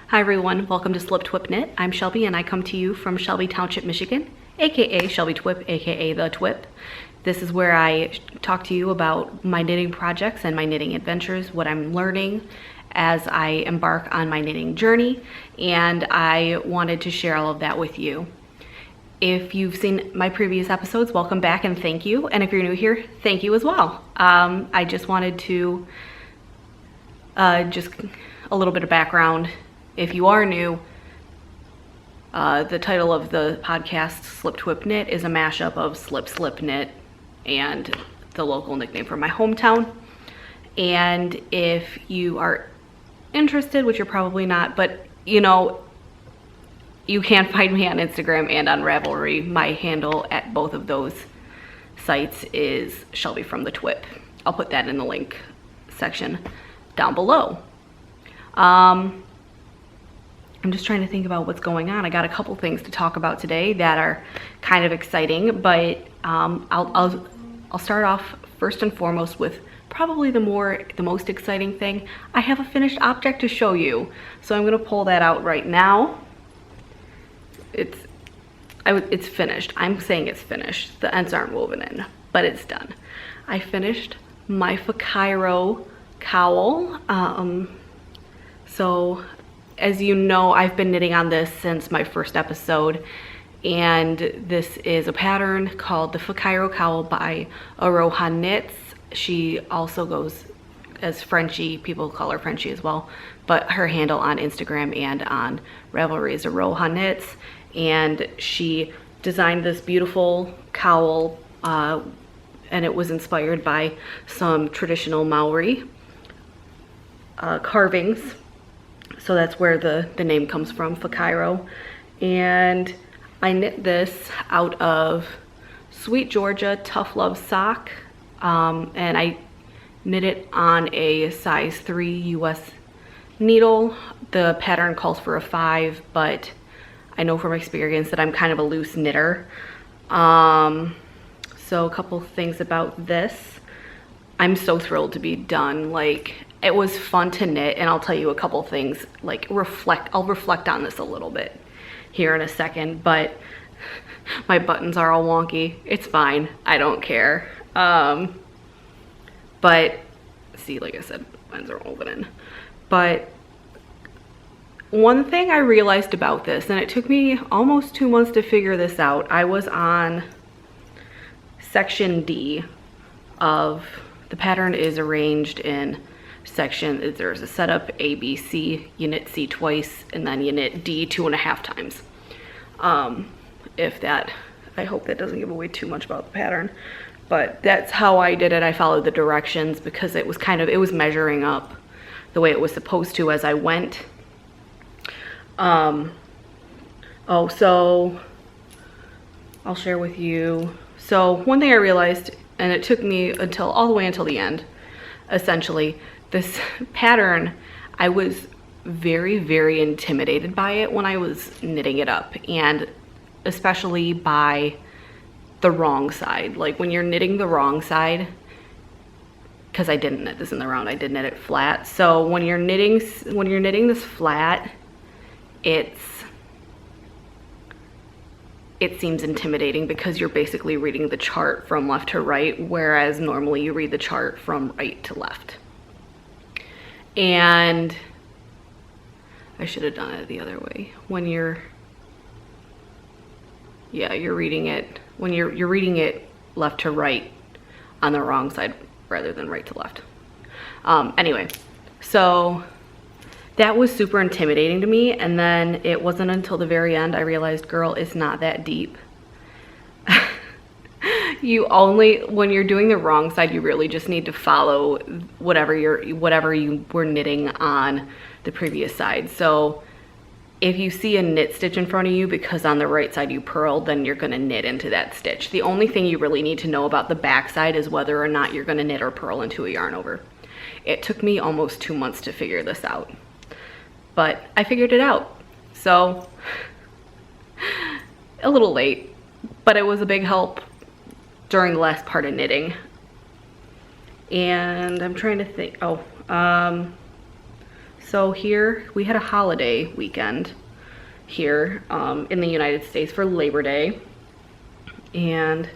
Hi everyone, welcome to SlipTwpKnit. I'm Shelby and I come to you from Shelby Township, Michigan, aka Shelby Twp, aka the Twipp. This is where I talk to you about my knitting projects and my knitting adventures, what I'm learning as I embark on my knitting journey, and I wanted to share all of that with you. If you've seen my previous episodes, welcome back and thank you. And if you're new here, thank you as well. I just wanted to just a little bit of background. If you are new, the title of the podcast, SlipTwpKnit, is a mashup of Slip Knit and the local nickname from my hometown. And if you are interested, which you're probably not, but you know, you can find me on Instagram and on Ravelry. My handle at both of those sites is Shelby from the Twipp. I'll put that in the link section down below. I'm just trying to think about what's going on. I got a couple things to talk about today that are kind of exciting, but I'll start off first and foremost with probably the most exciting thing. I have a finished object to show you, so I'm gonna pull that out right now. It's finished. I'm saying it's finished. The ends aren't woven in, but it's done. I finished my Whakairo cowl. So as you know, I've been knitting on this since my first episode, and this is a pattern called the Whakairo cowl by Aroha Knits. She also goes as Frenchie. People call her Frenchie as well, but her handle on Instagram and on Ravelry is Aroha Knits. And she designed this beautiful cowl, and it was inspired by some traditional Maori carvings. So that's where the name comes from, Whakairo. And I knit this out of SweetGeorgia Tough Love sock, and I knit it on a size 3 US needle. The pattern calls for a 5, but I know from experience that I'm kind of a loose knitter. So a couple things about this. I'm so thrilled to be done. Like, it was fun to knit, and I'll tell you a couple things, like I'll reflect on this a little bit here in a second, but my buttons are all wonky. It's fine, I don't care. But see, like I said, buttons are woven in. But one thing I realized about this, and it took me almost 2 months to figure this out, I was on section D of, the pattern is arranged in section, there's a setup A, B, C, you knit C twice, and then you knit D 2.5 times. If that, I hope that doesn't give away too much about the pattern, but that's how I did it. I followed the directions because it was it was measuring up the way it was supposed to as I went. So I'll share with you. So one thing I realized, and it took me all the way until the end, essentially, this pattern, I was very, very intimidated by it when I was knitting it up, and especially by the wrong side. Like when you're knitting the wrong side, because I didn't knit this in the round, I did knit it flat. So when you're knitting this flat, it seems intimidating because you're basically reading the chart from left to right, whereas normally you read the chart from right to left. And I should have done it the other way. When you're reading it, when you're reading it left to right on the wrong side rather than right to left. Anyway, so that was super intimidating to me, and then it wasn't until the very end I realized, girl, it's not that deep. When you're doing the wrong side, you really just need to follow whatever you were knitting on the previous side. So if you see a knit stitch in front of you because on the right side you purled, then you're gonna knit into that stitch. The only thing you really need to know about the back side is whether or not you're gonna knit or purl into a yarn over. It took me almost 2 months to figure this out, but I figured it out. So a little late, but it was a big help during the last part of knitting. And I'm trying to think, So here we had a holiday weekend here in the United States for Labor Day. And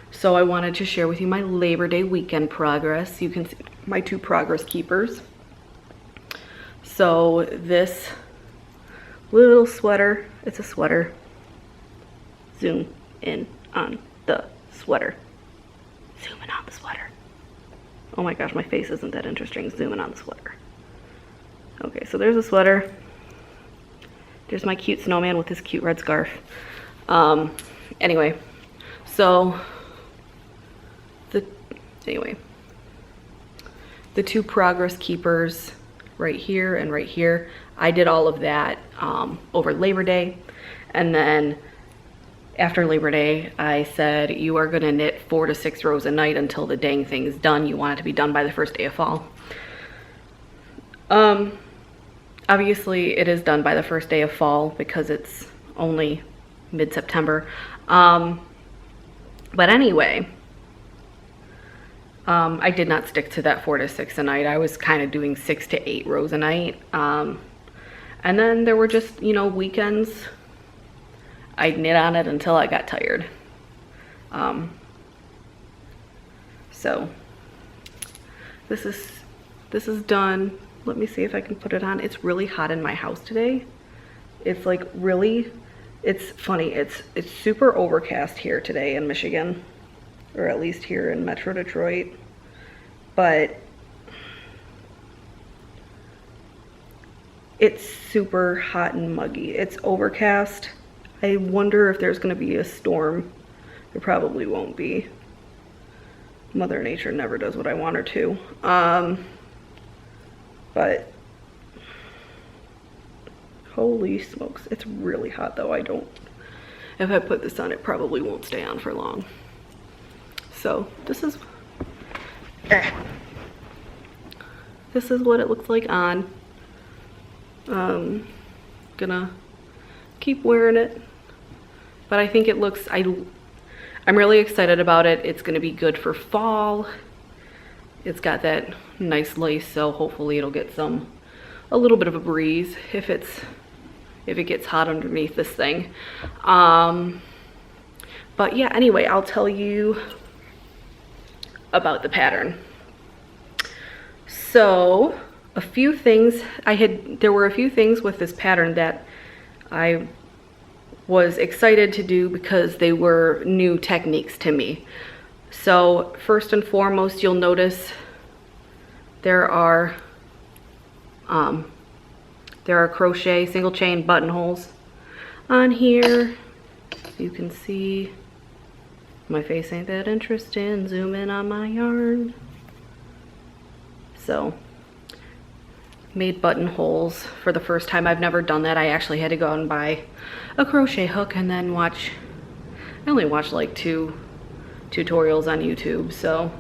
so I wanted to share with you my Labor Day weekend progress. You can see my 2 progress keepers. So this little sweater, it's a sweater. Zoom in on the sweater. Zoom in on the sweater. Oh my gosh, my face isn't that interesting. Zoom in on the sweater. Okay, so there's a sweater. There's my cute snowman with his cute red scarf. Anyway, so the 2 progress keepers right here and right here, I did all of that over Labor Day. And then after Labor Day, I said, you are gonna knit 4 to 6 rows a night until the dang thing is done. You want it to be done by the first day of fall. Obviously it is done by the first day of fall because it's only mid-September. But anyway, I did not stick to that 4 to 6 a night. I was kind of doing 6 to 8 rows a night. And then there were just, you know, weekends I'd knit on it until I got tired. So this is done. Let me see if I can put it on. It's really hot in my house today. It's like really, it's funny. It's super overcast here today in Michigan, or at least here in Metro Detroit. But it's super hot and muggy. It's overcast. I wonder if there's gonna be a storm. There probably won't be. Mother Nature never does what I want her to. But holy smokes, it's really hot though. If I put this on, it probably won't stay on for long. So this is what it looks like on. Gonna keep wearing it, but I think it looks, I'm really excited about it. It's gonna be good for fall. It's got that nice lace, so hopefully it'll get a little bit of a breeze if it gets hot underneath this thing. But yeah, anyway, I'll tell you about the pattern. So a few things there were a few things with this pattern that I was excited to do because they were new techniques to me. So first and foremost, you'll notice there are crochet single chain buttonholes on here. You can see my face ain't that interesting. Zoom in on my yarn. So made buttonholes for the first time. I've never done that. I actually had to go out and buy a crochet hook and then I only watched like 2 tutorials on YouTube, so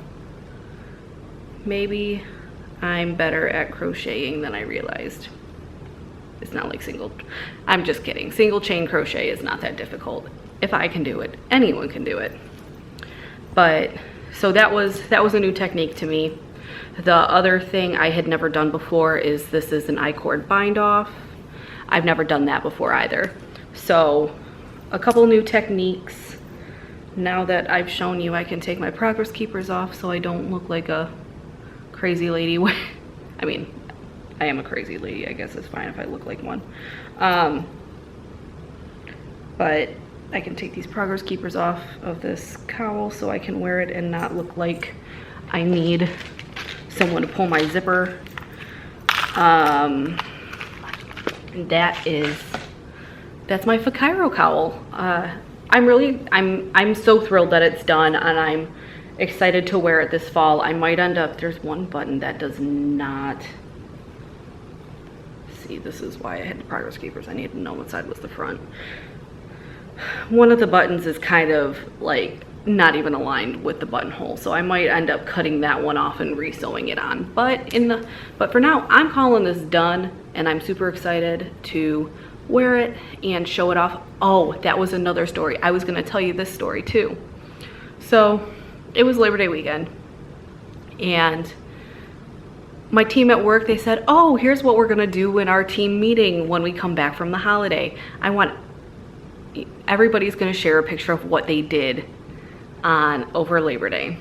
maybe I'm better at crocheting than I realized. It's not like I'm just kidding. Single chain crochet is not that difficult. If I can do it, anyone can do it. But so that was a new technique to me. The other thing I had never done before is this is an I-cord bind off. I've never done that before either. So a couple new techniques. Now that I've shown you, I can take my progress keepers off so I don't look like a crazy lady. I mean, I am a crazy lady. I guess it's fine if I look like one. But I can take these progress keepers off of this cowl so I can wear it and not look like I need someone to pull my zipper. And that's my Whakairo cowl. I'm so thrilled that it's done and I'm excited to wear it this fall. I might end up, there's one button that does not, see, this is why I had the progress keepers. I needed to know what side was the front. One of the buttons is kind of like not even aligned with the buttonhole, so I might end up cutting that one off and re-sewing it on. But for now, I'm calling this done and I'm super excited to wear it and show it off. Oh, that was another story. I was gonna tell you this story too. So it was Labor Day weekend and my team at work, they said, oh, here's what we're gonna do in our team meeting when we come back from the holiday. Everybody's gonna share a picture of what they did over Labor Day.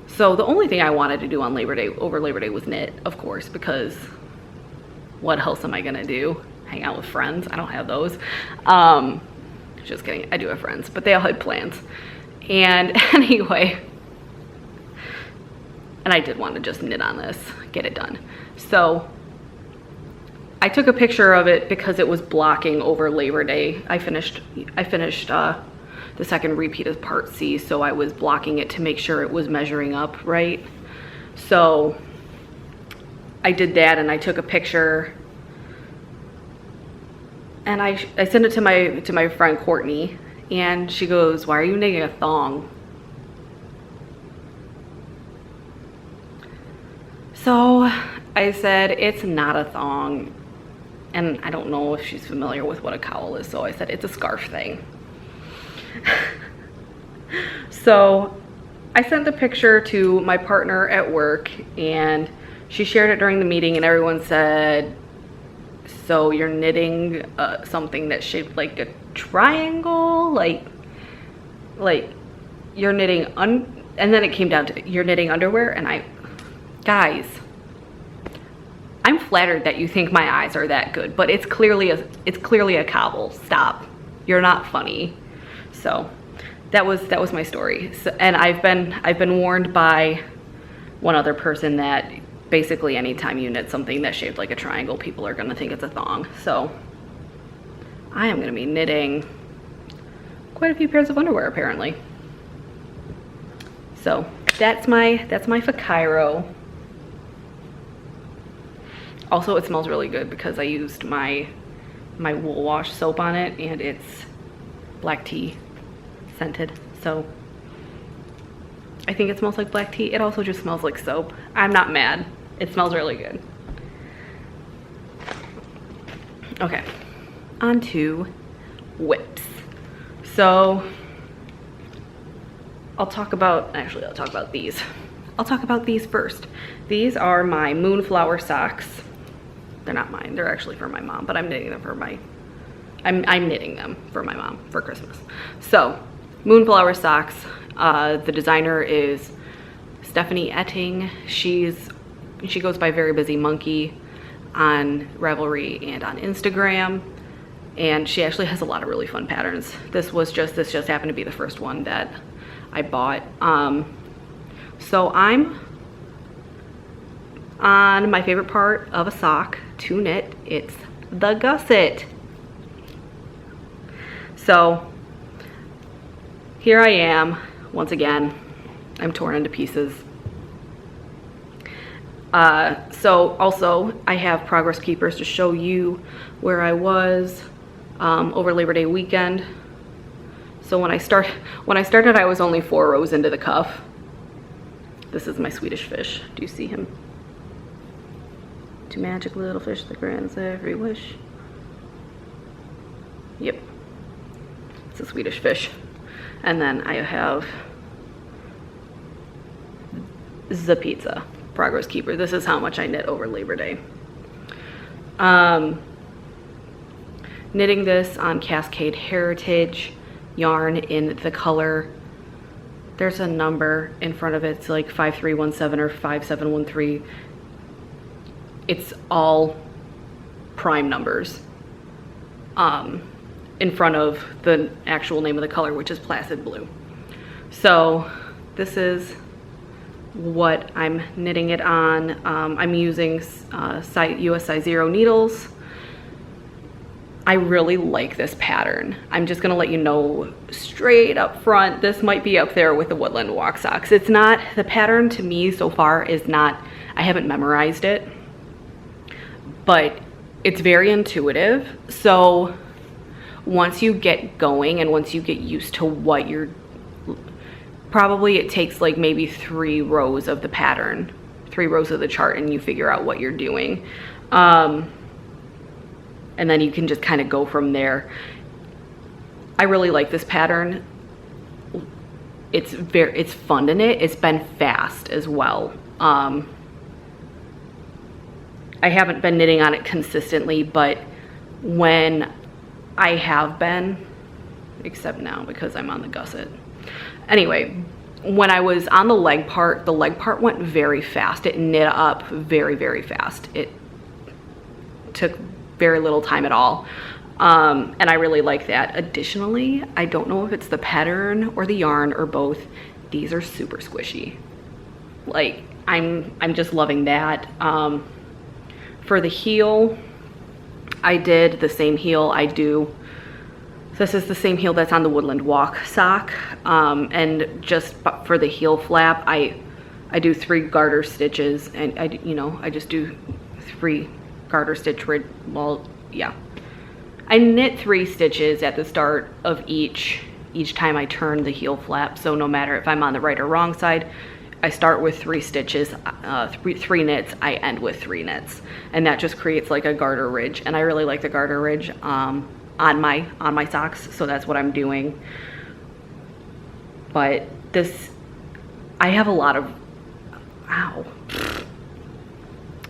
So the only thing I wanted to do on over Labor Day was knit, of course, because what else am I gonna do? Hang out with friends? I don't have those. Just kidding, I do have friends, but they all had plans. And anyway, and I did want to just knit on this, get it done. So I took a picture of it because it was blocking over Labor Day. I finished the second repeat of part C, so I was blocking it to make sure it was measuring up right. So I did that, and I took a picture, and I sent it to my friend Courtney, and she goes, why are you knitting a thong? So I said, it's not a thong. And I don't know if she's familiar with what a cowl is, so I said, it's a scarf thing. So I sent the picture to my partner at work, and she shared it during the meeting, and everyone said, so you're knitting something that's shaped like a triangle? Like you're knitting, and then it came down to, you're knitting underwear, and guys, I'm flattered that you think my eyes are that good, but it's clearly a cobble. Stop. You're not funny. So that was my story. So, and I've been warned by one other person that basically anytime you knit something that's shaped like a triangle, people are gonna think it's a thong. So I am gonna be knitting quite a few pairs of underwear apparently. So that's my Whakairo. Also, it smells really good because I used my wool wash soap on it, and it's black tea scented. So I think it smells like black tea. It also just smells like soap. I'm not mad. It smells really good. Okay, on to whips. So I'll talk about these. I'll talk about these first. These are my Moonflower socks. They're not mine, they're actually for my mom, but I'm knitting them for I'm knitting them for my mom for Christmas. So, Moonflower socks, the designer is Stephanie Etting. She goes by Very Busy Monkey on Ravelry and on Instagram, and she actually has a lot of really fun patterns. This just happened to be the first one that I bought. So I'm on my favorite part of a sock to knit. It's the gusset. So here I am once again. I'm torn into pieces. So also I have progress keepers to show you where I was over Labor Day weekend. So when I started, I was only 4 rows into the cuff. This is my Swedish fish. Do you see him? To magic little fish that grants every wish. Yep, it's a Swedish fish. And then I have the pizza progress keeper. This is how much I knit over Labor Day. Knitting this on Cascade Heritage yarn in the color, there's a number in front of it. It's like 5317 or 5713. It's all prime numbers in front of the actual name of the color, which is Placid Blue. So this is what I'm knitting it on. I'm using US size 0 needles. I really like this pattern. I'm just gonna let you know straight up front, this might be up there with the Woodland Walk socks. It's not, the pattern to me so far is not, I haven't memorized it, but it's very intuitive. So once you get going and once you get used to what you're, probably it takes like maybe 3 rows of the pattern, 3 rows of the chart, and you figure out what you're doing. And then you can just kind of go from there. I really like this pattern. It's fun to knit. It's been fast as well. I haven't been knitting on it consistently, but when I have been, except now because I'm on the gusset. Anyway, when I was on the leg part went very fast. It knit up very, very fast. It took very little time at all. And I really like that. Additionally, I don't know if it's the pattern or the yarn or both. These are super squishy. Like, I'm just loving that. For the heel, I did the same heel I do. This is the same heel that's on the Woodland Walk sock. And just for the heel flap, I do 3 garter stitches, and I just do 3 garter stitch, well, yeah. I knit 3 stitches at the start of each time I turn the heel flap. So no matter if I'm on the right or wrong side, I start with 3 stitches, 3 knits, I end with 3 knits. And that just creates like a garter ridge. And I really like the garter ridge on my socks, so that's what I'm doing. But this, I have a lot of, ow.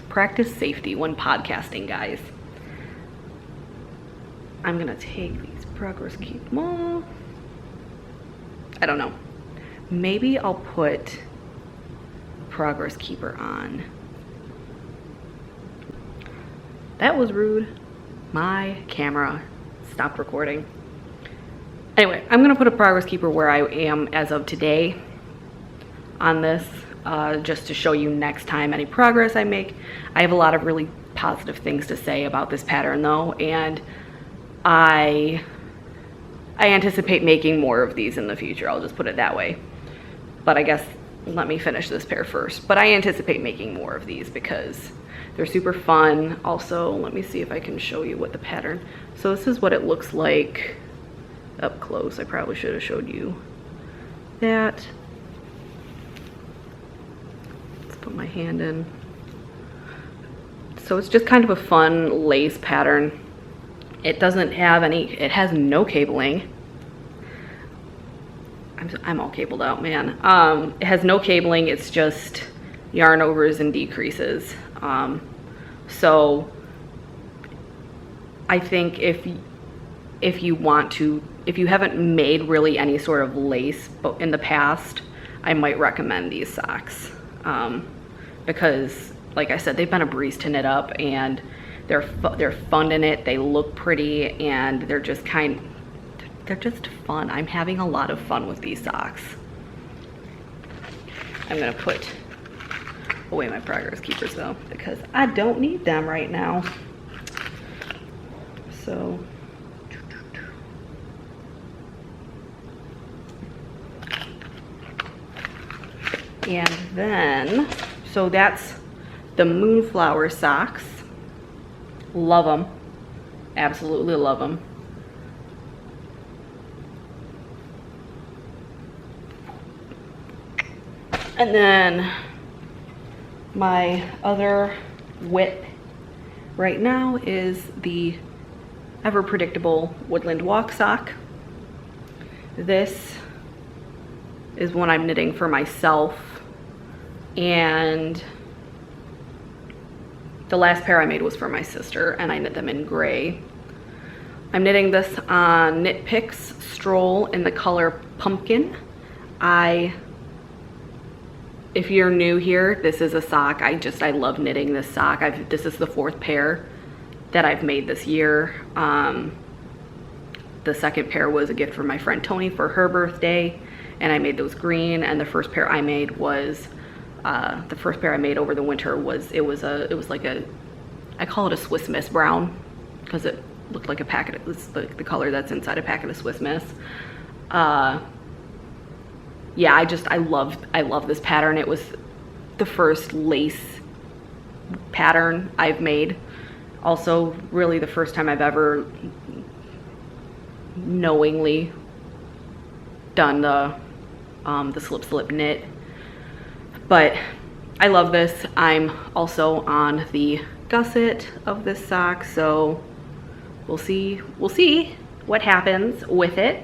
Practice safety when podcasting, guys. I'm gonna take these progress keep, well, I don't know. Maybe I'll put progress keeper on. That was rude. My camera stopped recording. Anyway, I'm gonna put a progress keeper where I am as of today on this, just to show you next time any progress I make. I have a lot of really positive things to say about this pattern though, and I anticipate making more of these in the future. I'll just put it that way. But I guess let me finish this pair first. But I anticipate making more of these because they're super fun. Also, let me see if I can show you what the pattern. So this is what it looks like up close. I probably should have showed you that. Let's put my hand in. So it's just kind of a fun lace pattern. It doesn't have any, it has no cabling. I'm all cabled out, man. It has no cabling, it's just yarn overs and decreases. So I think if you want to, if you haven't made really any sort of lace in the past, I might recommend these socks. Because like I said, they've been a breeze to knit up, and they're fun in it, they look pretty, and they're just fun. I'm having a lot of fun with these socks. I'm gonna put away my progress keepers though, because I don't need them right now. So and then, so that's the Moonflower socks. Love them, absolutely love them. And then my other whip right now is the ever predictable Woodland Walk sock. This is one I'm knitting for myself, and the last pair I made was for my sister, and I knit them in gray. I'm knitting this on KnitPicks Stroll in the color Pumpkin. If you're new here, this is a sock. I love knitting this sock. This is the 4th pair that I've made this year. The second pair was a gift from my friend Tony for her birthday, and I made those green. And the first pair I made was, the first pair I made over the winter was, it was like a, I call it a Swiss Miss brown, because it looked like a packet, it's the color that's inside a packet of Swiss Miss. Yeah, I love this pattern. It was the first lace pattern I've made. Also, really the first time I've ever knowingly done the slip knit. But I love this. I'm also on the gusset of this sock, so we'll see what happens with it.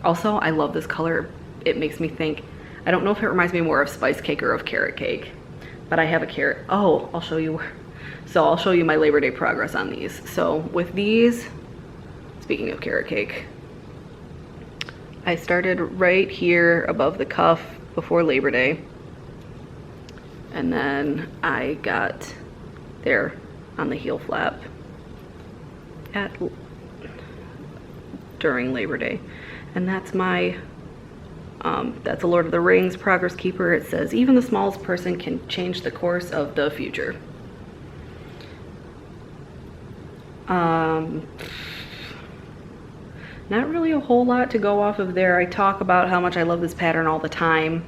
Also, I love this color. It makes me think, I don't know if it reminds me more of spice cake or of carrot cake, but I have a carrot. Oh, I'll show you. So I'll show you my Labor Day progress on these. So with these, speaking of carrot cake, I started right here above the cuff before Labor Day. And then I got there on the heel flap during Labor Day. And that's my, that's a Lord of the Rings progress keeper. It says, even the smallest person can change the course of the future. Not really a whole lot to go off of there. I talk about how much I love this pattern all the time.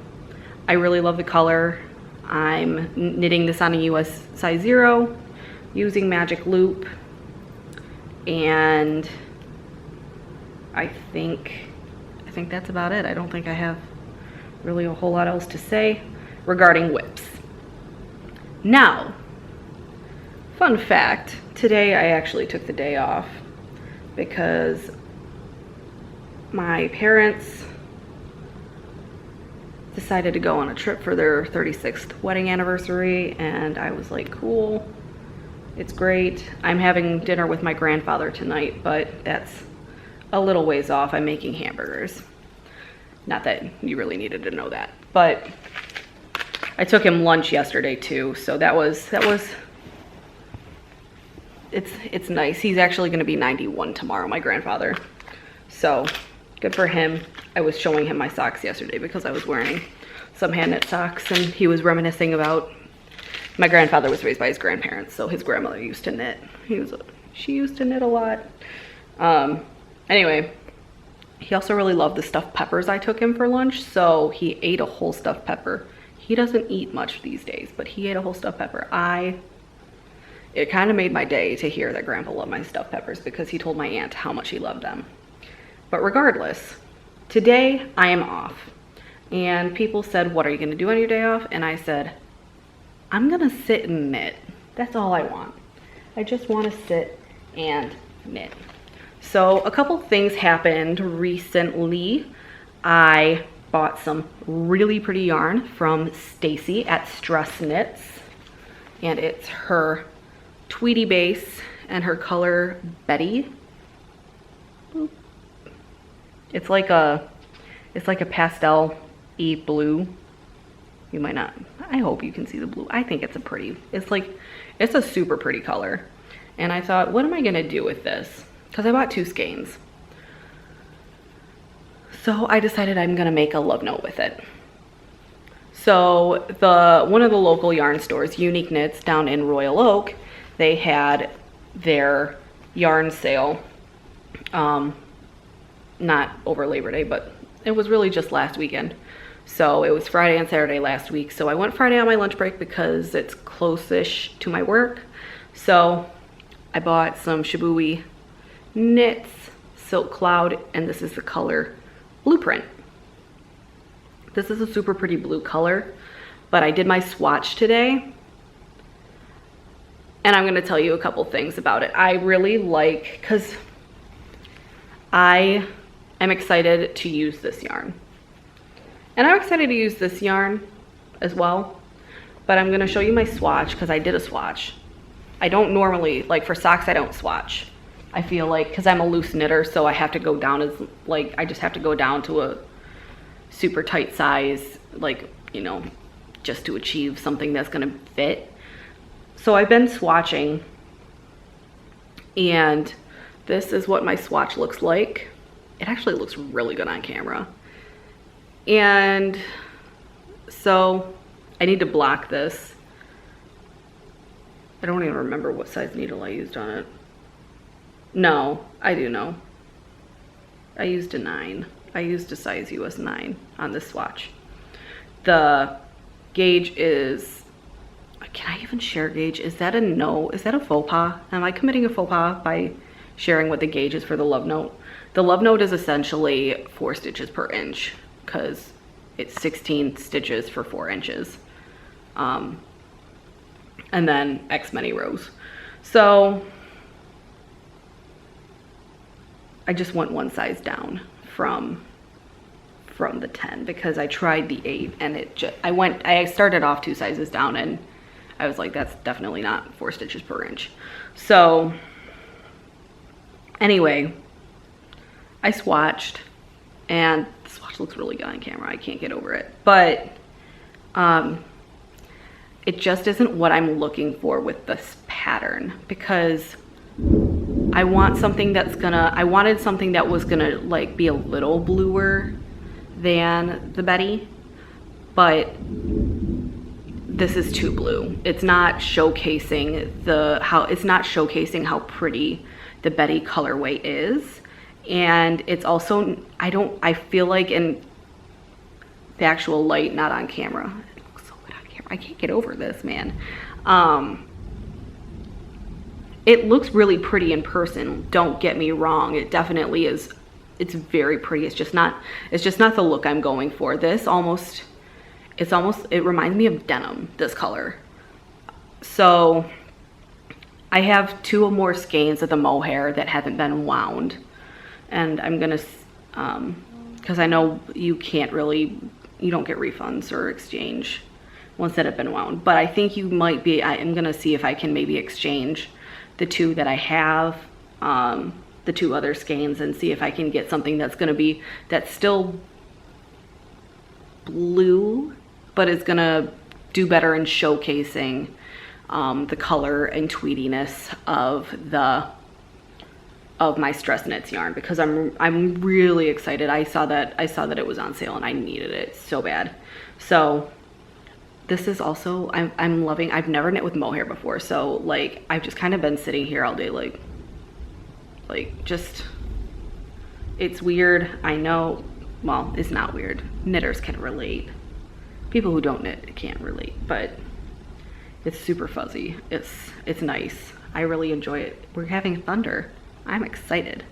I really love the color. I'm knitting this on a US size 0 using magic loop, and I think that's about it. I don't think I have really a whole lot else to say regarding whips. Now, fun fact, today I actually took the day off because my parents decided to go on a trip for their 36th wedding anniversary, and I was like, cool, it's great. I'm having dinner with my grandfather tonight, but that's a little ways off. I'm making hamburgers. Not that you really needed to know that, but I took him lunch yesterday too, so that was it's nice. He's actually going to be 91 tomorrow, my grandfather, so good for him. I was showing him my socks yesterday because I was wearing some hand knit socks, and he was reminiscing about, my grandfather was raised by his grandparents, so his grandmother used to knit. She used to knit a lot. Anyway, he also really loved the stuffed peppers I took him for lunch, so he ate a whole stuffed pepper. He doesn't eat much these days, but he ate a whole stuffed pepper. It kind of made my day to hear that Grandpa loved my stuffed peppers because he told my aunt how much he loved them. But regardless, today I am off, and people said, what are you going to do on your day off? And I said, I'm going to sit and knit. That's all I want. I just want to sit and knit. So a couple things happened recently. I bought some really pretty yarn from Stacy at Stress Knits, and it's her Tweety base and her color Betty. Boop. It's like a pastel-y blue. You might not, I hope you can see the blue. I think it's it's a super pretty color. And I thought, what am I gonna do with this? Because I bought 2 skeins. So I decided I'm gonna make a love note with it. So one of the local yarn stores, Unique Knits down in Royal Oak, they had their yarn sale, not over Labor Day, but it was really just last weekend. So it was Friday and Saturday last week. So I went Friday on my lunch break because it's close-ish to my work. So I bought some Shibui Knits Silk Cloud, and this is the color Blueprint. This is a super pretty blue color, but I did my swatch today, and I'm gonna tell you a couple things about it. I really like, because I am excited to use this yarn. And I'm excited to use this yarn as well, but I'm gonna show you my swatch because I did a swatch. I don't normally, like for socks, I don't swatch. I feel like, because I'm a loose knitter, so I have to go down as, like, I just have to go down to a super tight size, like, you know, just to achieve something that's gonna fit. So I've been swatching, and this is what my swatch looks like. It actually looks really good on camera. And so I need to block this. I don't even remember what size needle I used on it. No, I do know. I used a 9. I used a size US 9 on this swatch. The gauge is, can I even share gauge? Is that a no? Is that a faux pas? Am I committing a faux pas by sharing what the gauge is for the love note? The love note is essentially 4 stitches per inch because it's 16 stitches for 4 inches. And then X many rows. So I just went 1 size down from the 10 because I tried the 8 and I started off 2 sizes down and I was like, that's definitely not 4 stitches per inch. So anyway, I swatched, and the swatch looks really good on camera. I can't get over it, but it just isn't what I'm looking for with this pattern, because I want something that's gonna, I wanted something that was gonna like be a little bluer than the Betty, but this is too blue. It's not showcasing how pretty the Betty colorway is. And it's also, I feel like in the actual light, not on camera. It looks so good on camera. I can't get over this, man. It looks really pretty in person. Don't get me wrong. It definitely is. It's very pretty. It's just not the look I'm going for. This almost, it reminds me of denim, this color. So I have 2 more skeins of the mohair that haven't been wound. And I'm gonna, cause I know you don't get refunds or exchange ones that have been wound, but I think you might be, I'm gonna see if I can maybe exchange the 2 that I have, the 2 other skeins, and see if I can get something that's still blue, but is gonna do better in showcasing the color and tweediness of my Stress Knits yarn, because I'm really excited. I saw that it was on sale and I needed it so bad. So this is also, I'm loving, I've never knit with mohair before, so like I've just kind of been sitting here all day like just, it's weird, I know. Well, it's not weird. Knitters can relate. People who don't knit can't relate, but it's super fuzzy. It's nice. I really enjoy it. We're having thunder. I'm excited.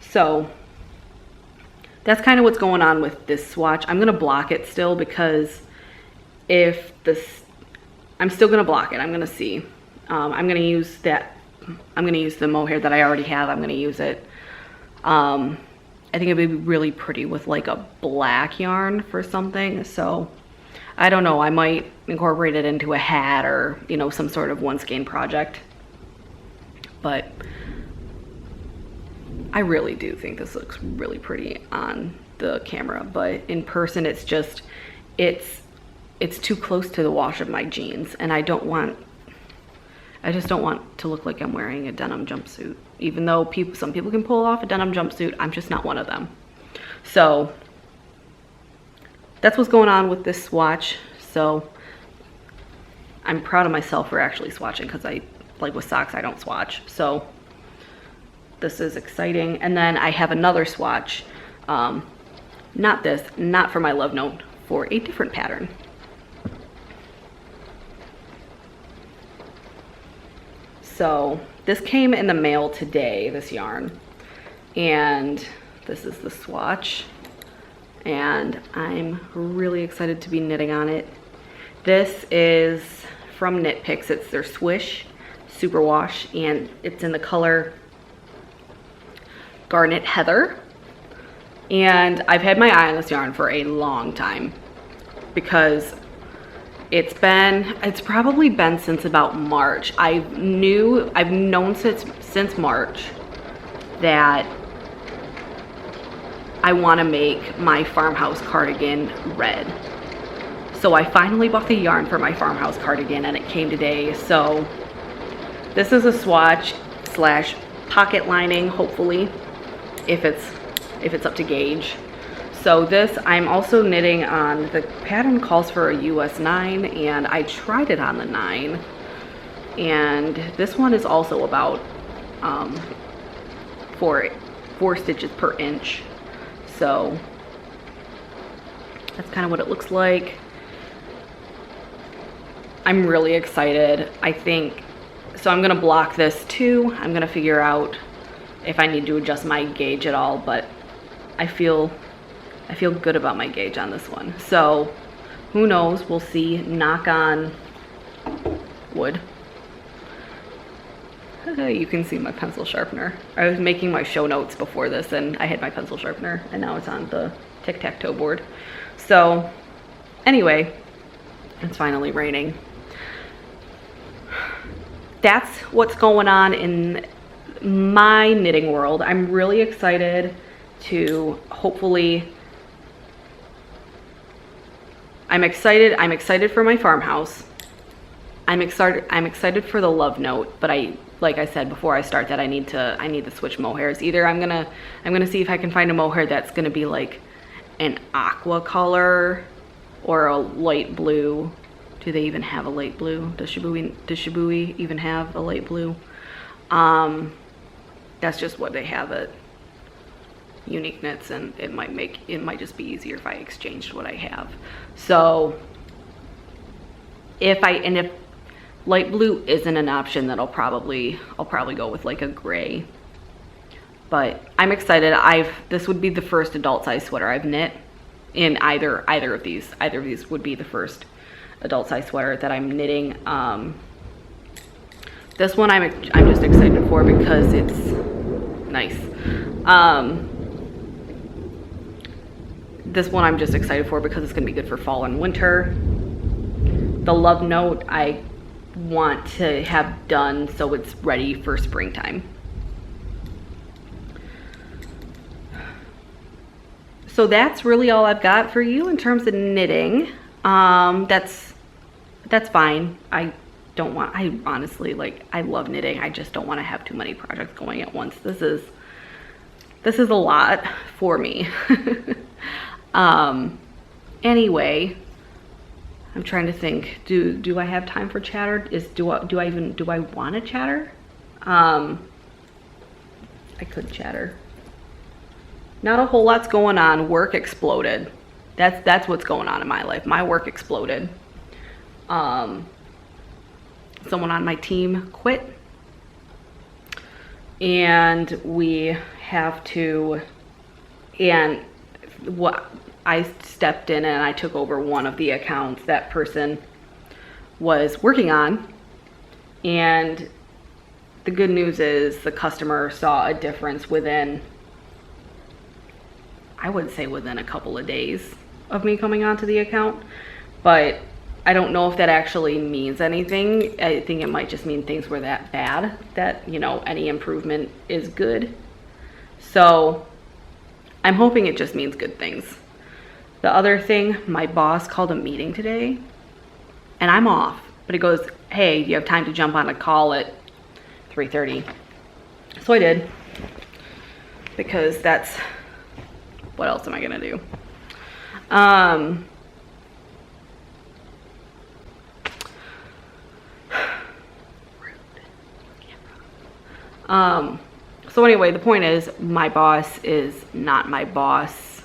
So that's kind of what's going on with this swatch. I'm gonna block it still, because I'm still gonna block it. I'm gonna see. I'm gonna use the mohair that I already have. I'm gonna use it. I think it'd be really pretty with like a black yarn for something. So I don't know, I might incorporate it into a hat or, you know, some sort of 1 skein project. But I really do think this looks really pretty on the camera, but in person it's just, it's too close to the wash of my jeans, and I just don't want to look like I'm wearing a denim jumpsuit. Even though some people can pull off a denim jumpsuit, I'm just not one of them. So that's what's going on with this swatch. So I'm proud of myself for actually swatching, because like with socks, I don't swatch. So this is exciting. And then I have another swatch, not for my love note, for a different pattern. So this came in the mail today, this yarn, and this is the swatch, and I'm really excited to be knitting on it. This is from KnitPicks. It's their Swish Superwash, and it's in the color Garnet Heather. And I've had my eye on this yarn for a long time, because it's probably been since about March. I've known since March that I want to make my farmhouse cardigan red. So I finally bought the yarn for my farmhouse cardigan, and it came today. So this is a swatch / pocket lining, hopefully, if it's up to gauge. So this, I'm also knitting on, the pattern calls for a US 9, and I tried it on the 9. And this one is also about 4 stitches per inch. So that's kind of what it looks like. I'm really excited. I think, so I'm gonna block this too. I'm gonna figure out if I need to adjust my gauge at all, but I feel good about my gauge on this one. So who knows, we'll see. Knock on wood. You can see my pencil sharpener. I was making my show notes before this, and I had my pencil sharpener, and now it's on the tic-tac-toe board. So anyway, it's finally raining. that's what's going on in my knitting world. I'm really excited to hopefully, I'm excited for my farmhouse. I'm excited for the love note, but like I said before I start that, I need to switch mohairs. Either I'm gonna see if I can find a mohair that's gonna be like an aqua color or a light blue. Do they even have a light blue? Does Shibui even have a light blue? That's just what they have at Unique Knits, and it might just be easier if I exchanged what I have. So if light blue isn't an option, then I'll probably go with like a gray. But I'm excited. This would be the first adult size sweater I've knit in either of these. Either of these would be the first adult size sweater that I'm knitting. This one I'm just excited for because it's nice. This one I'm just excited for because it's gonna be good for fall and winter. The love note I want to have done so it's ready for springtime. So that's really all I've got for you in terms of knitting. That's fine. I honestly, like, I love knitting. I just don't want to have too many projects going at once. This is a lot for me. Anyway, I'm trying to think, do I have time for chatter? Do I want to chatter? I could chatter. Not a whole lot's going on. Work exploded. That's what's going on in my life. My work exploded. Someone on my team quit, and we have to, and what I stepped in and I took over one of the accounts that person was working on, and the good news is the customer saw a difference within, I would say within a couple of days of me coming onto the account, but I don't know if that actually means anything. I think it might just mean things were that bad that, you know, any improvement is good. So I'm hoping it just means good things. The other thing, my boss called a meeting today and I'm off, but he goes, hey, do you have time to jump on a call at 3:30? So I did, because that's, what else am I gonna do? So anyway, the point is, my boss is not my boss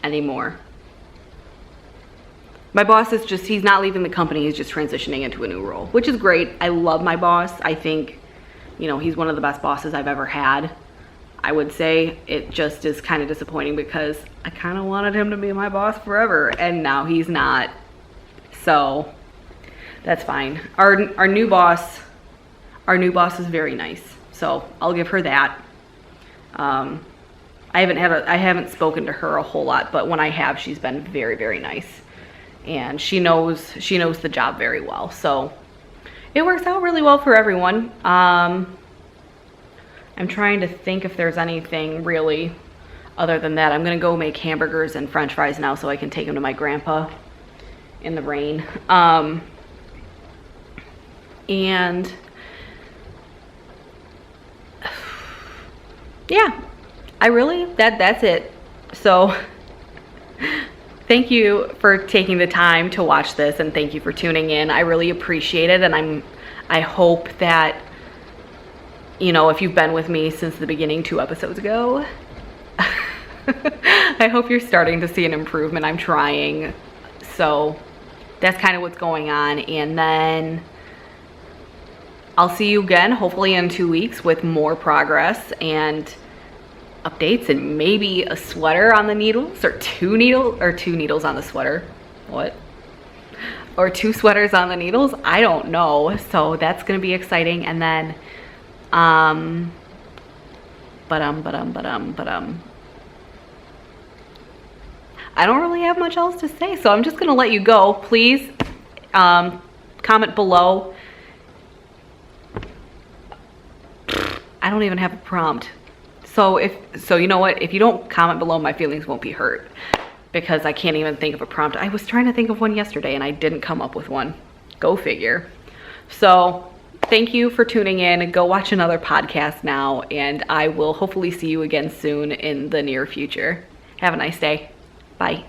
anymore. My boss is just, he's not leaving the company, he's just transitioning into a new role, which is great. I love my boss. I think, you know, he's one of the best bosses I've ever had. I would say it just is kind of disappointing because I kind of wanted him to be my boss forever, and now he's not. So that's fine. Our new boss is very nice, so I'll give her that. I haven't spoken to her a whole lot, but when I have, she's been very, very nice, and she knows the job very well. So it works out really well for everyone. I'm trying to think if there's anything really other than that. I'm gonna go make hamburgers and french fries now so I can take them to my grandpa in the rain. And yeah, that's it. So thank you for taking the time to watch this, and thank you for tuning in. I really appreciate it, and I hope that, you know, if you've been with me since the beginning 2 episodes ago, I hope you're starting to see an improvement. I'm trying. So that's kind of what's going on. And then I'll see you again, hopefully in 2 weeks, with more progress and updates, and maybe a sweater on the needles, or two needles on the sweater. What? Or 2 sweaters on the needles. I don't know. So that's going to be exciting. And then I don't really have much else to say, so I'm just gonna let you go. Please comment below I don't even have a prompt. So you know what? If you don't comment below, my feelings won't be hurt because I can't even think of a prompt. I was trying to think of one yesterday and I didn't come up with one. Go figure. So thank you for tuning in. Go watch another podcast now, and I will hopefully see you again soon in the near future. Have a nice day. Bye.